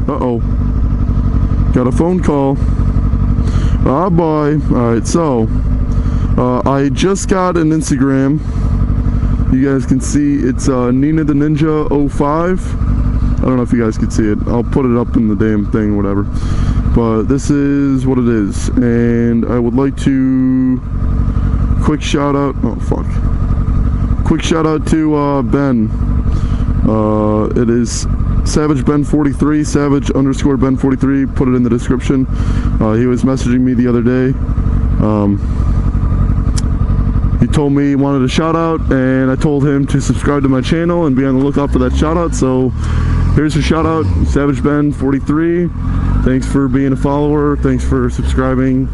Uh-oh. Got a phone call. Ah, boy. Alright, so I just got an Instagram. You guys can see it's Nina the Ninja 05. I don't know if you guys can see it. I'll put it up in the damn thing, whatever. But this is what it is. And I would like to quick shout out. Oh, fuck. Quick shout out to Ben. It is Savage Ben 43, Savage _ Ben 43. Put it in the description. He was messaging me the other day. He told me he wanted a shout out, and I told him to subscribe to my channel and be on the lookout for that shout out. So here's your shout out, Savage Ben 43. Thanks for being a follower. Thanks for subscribing.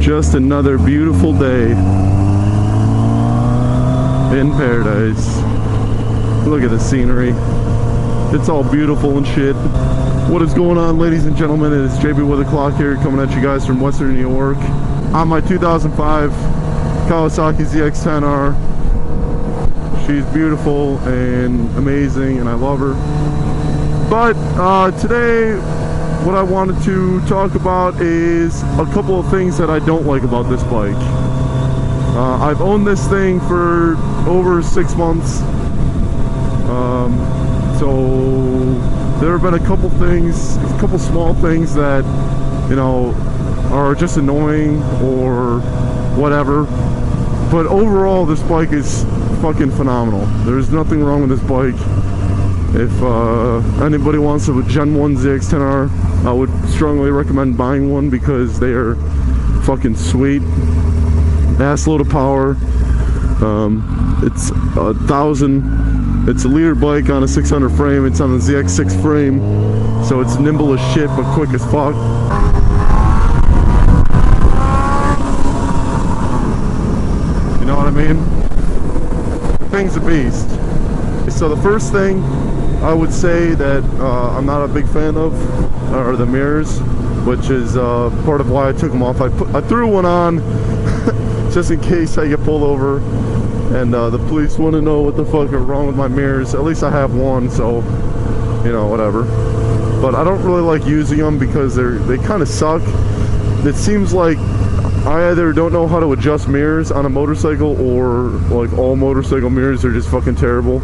Just another beautiful day in paradise. Look at the scenery. It's all beautiful and shit. What is going on, ladies and gentlemen? It is JB with the Clock here, coming at you guys from Western New York on my 2005 Kawasaki ZX10R. She's beautiful and amazing, and I love her. But today, what I wanted to talk about is a couple of things that I don't like about this bike. I've owned this thing for over 6 months, so there have been a couple small things that, you know, are just annoying or whatever. But overall, this bike is fucking phenomenal. There's nothing wrong with this bike. If anybody wants a Gen 1 ZX10R, I would strongly recommend buying one because they are fucking sweet. Ass load of power. It's a liter bike on a 600 frame. It's on the ZX6 frame, so it's nimble as shit but quick as fuck. You know what I mean? The thing's a beast. So the first thing I would say that I'm not a big fan of are the mirrors, which is part of why I took them off. I threw one on just in case I get pulled over and the police want to know what the fuck are wrong with my mirrors. At least I have one, so you know, whatever. But I don't really like using them because they kind of suck. It seems like I either don't know how to adjust mirrors on a motorcycle, or like all motorcycle mirrors are just fucking terrible.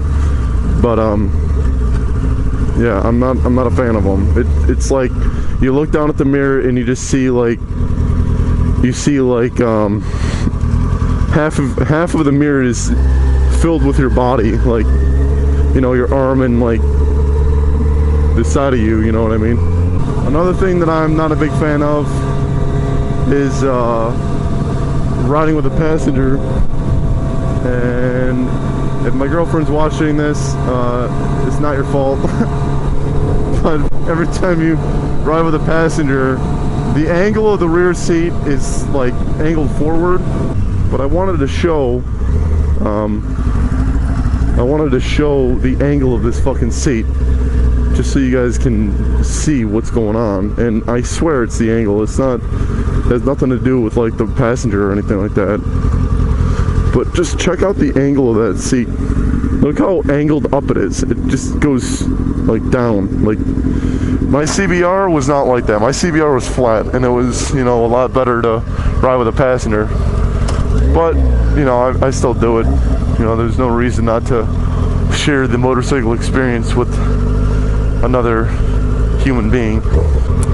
But yeah, I'm not a fan of them. It's like you look down at the mirror and you just see like half of the mirror is filled with your body, like, you know, your arm and like the side of you, you know what I mean? Another thing that I'm not a big fan of is riding with a passenger. And if my girlfriend's watching this, it's not your fault. But every time you ride with a passenger, the angle of the rear seat is like angled forward. But I wanted to show the angle of this fucking seat, just so you guys can see what's going on. And I swear it's the angle. It has nothing to do with like the passenger or anything like that. But just check out the angle of that seat. Look how angled up it is. It just goes like down. Like, my CBR was not like that. My CBR was flat, and it was, you know, a lot better to ride with a passenger. But, you know, I still do it. You know, there's no reason not to share the motorcycle experience with another human being.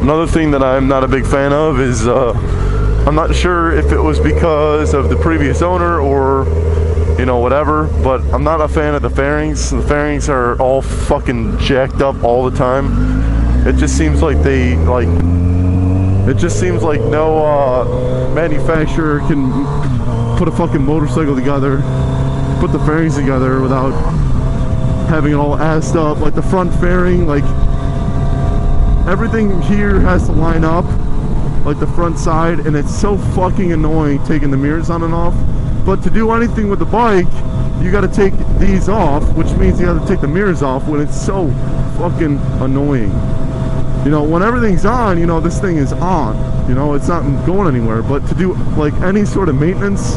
Another thing that I'm not a big fan of is I'm not sure if it was because of the previous owner or, you know, whatever, but I'm not a fan of the fairings. The fairings are all fucking jacked up all the time. It just seems like no manufacturer can put a fucking motorcycle together, put the fairings together without having it all assed up. Like the front fairing, like everything here has to line up. like the front side, and it's so fucking annoying taking the mirrors on and off. But to do anything with the bike, you got to take these off, which means you got to take the mirrors off when it's so fucking annoying. You know, when everything's on, you know, this thing is on. You know, it's not going anywhere. But to do like any sort of maintenance,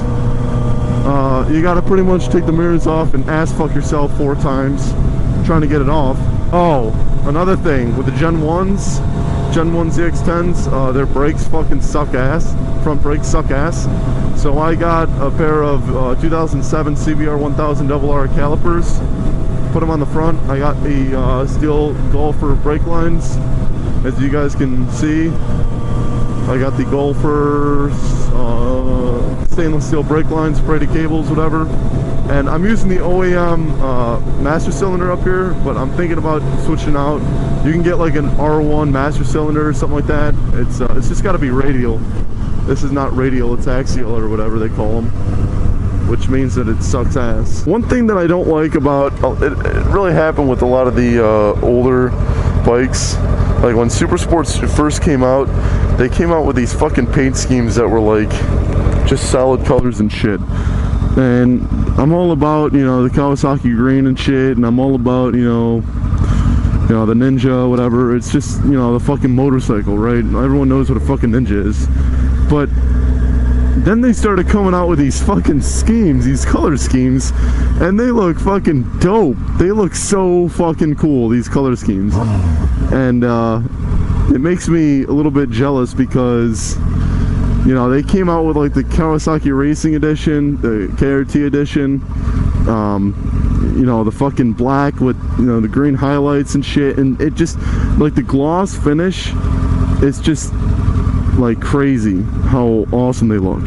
you got to pretty much take the mirrors off and ass fuck yourself 4 times trying to get it off. Oh, another thing with the Gen 1s, Gen 1 ZX10s, their brakes fucking suck ass. Front brakes suck ass. So I got a pair of 2007 CBR 1000RR calipers, put them on the front. I got the steel Golfer brake lines, as you guys can see. I got the Golfer stainless steel brake lines, braided cables, whatever. And I'm using the OEM master cylinder up here, but I'm thinking about switching out. You can get like an R1 master cylinder or something like that. It's just got to be radial. This is not radial, it's axial or whatever they call them, which means that it sucks ass. One thing that I don't like about it really happened with a lot of the older bikes. Like when Super Sports first came out, they came out with these fucking paint schemes that were like just solid colors and shit. And I'm all about, you know, the Kawasaki green and shit, and I'm all about, you know, the Ninja, whatever. It's just, you know, the fucking motorcycle, right? Everyone knows what a fucking Ninja is. But then they started coming out with these fucking schemes, these color schemes, and they look fucking dope. They look so fucking cool, these color schemes. And it makes me a little bit jealous because, you know, they came out with like the Kawasaki Racing Edition, the KRT Edition, you know, the fucking black with, you know, the green highlights and shit, and it just, like the gloss finish, it's just like crazy how awesome they look.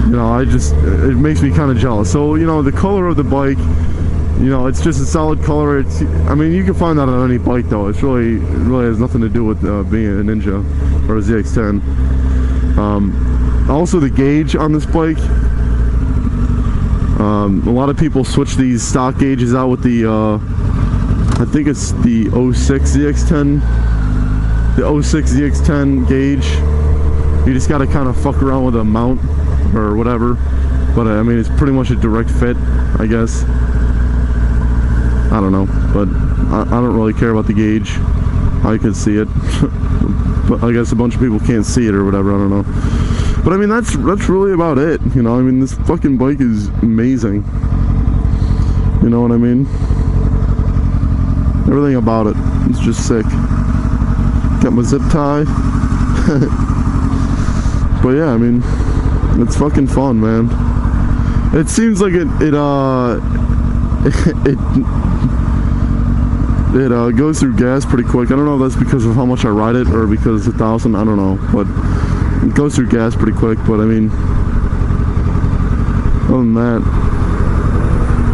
You know, it makes me kind of jealous. So, you know, the color of the bike, you know, it's just a solid color. I mean, you can find that on any bike though. It really has nothing to do with being a Ninja or a ZX10. Also the gauge on this bike, a lot of people switch these stock gauges out with the I think it's the 06 ZX10, the 06 ZX10 gauge. You just gotta kind of fuck around with a mount or whatever, but I mean, it's pretty much a direct fit, I guess. I don't know, but I don't really care about the gauge. I can see it, but I guess a bunch of people can't see it or whatever, I don't know. But I mean, that's really about it, you know. I mean, this fucking bike is amazing. You know what I mean? Everything about it, it's just sick. Got my zip tie. But yeah, I mean, it's fucking fun, man. It seems like it goes through gas pretty quick. I don't know if that's because of how much I ride it or because it's 1,000, I don't know, but it goes through gas pretty quick. But I mean, other than that,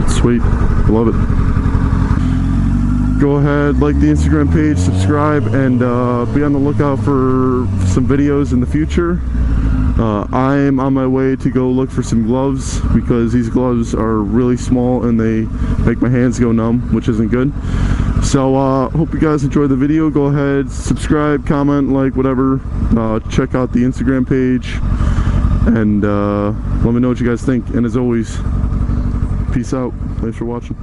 it's sweet. I love it. Go ahead, like the Instagram page, subscribe, and be on the lookout for some videos in the future. I'm on my way to go look for some gloves because these gloves are really small and they make my hands go numb, which isn't good. So hope you guys enjoyed the video. Go ahead, subscribe, comment, like, whatever. Check out the Instagram page and let me know what you guys think. And as always, peace out. Thanks for watching.